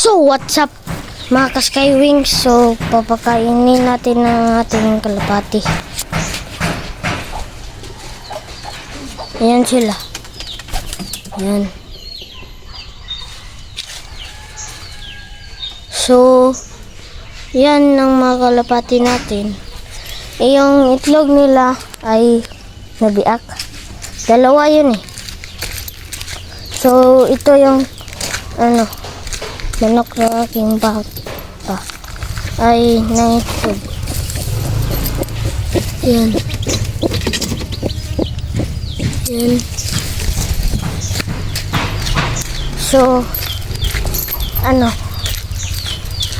So, what's up mga ka-Skywings? So, papakainin natin ng ating kalapati. Ayan sila. Ayan. So, yan ang mga kalapati natin. Yung itlog nila ay nabiak. Dalawa yun eh. So, ito yung manok na aking pa ay nangitlog. Yan. Yan. So,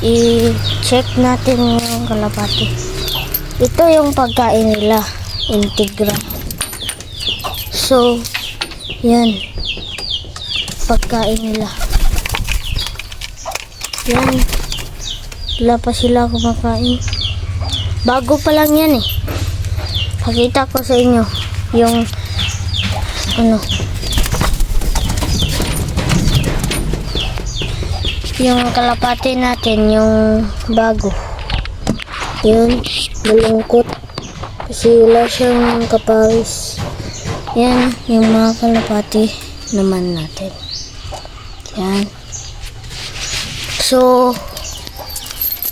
i-check natin yung kalapati. Ito yung pagkain nila, Integra. So, yan. Pagkain nila. Yan. Wala pa sila kumakain. Bago pa lang yan eh. Pakita ko sa inyo yung yung kalapati natin, yung bago. Yun, malungkot. Kasi wala siyang kapawis. Yan, yung mga kalapati naman natin. Yan. So,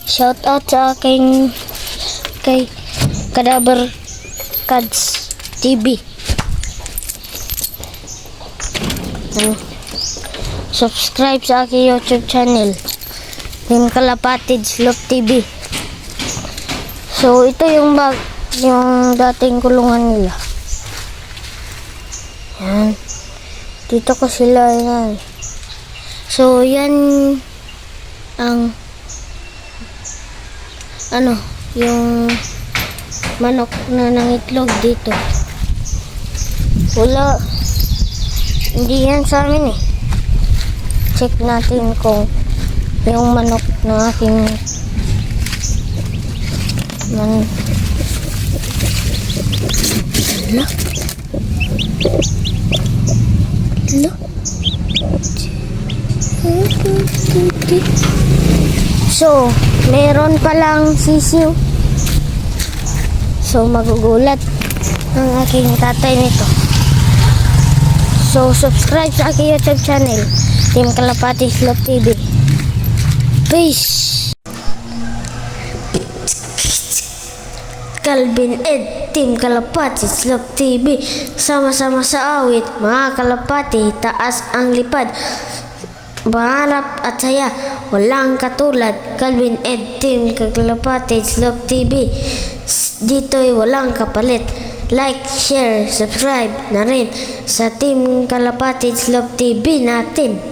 shout out sa aking kay Cadaver Cats TV. Subscribe sa aking YouTube channel, Team Kalapatids Love TV. So, ito yung yung dating kulungan nila. Yan. Dito ko sila yan. So, yan ang yung manok na nangitlog dito. Wala. Hindi yan sa amin eh. Check natin kung yung manok ng aking So, meron palang sisiw. So, magugulat ang aking tatay nito. So, subscribe sa aking YouTube channel, Team Kalapatids Love TV. Peace! Calvin Ed, Team Kalapatids Love TV. Sama-sama sa awit, mga kalapati, taas ang lipad. Maharap at saya, walang katulad. Calvin Ed, Team Kalapatids Love TV. Dito'y walang kapalit. Like, share, subscribe na rin sa Team Kalapatids Love TV natin.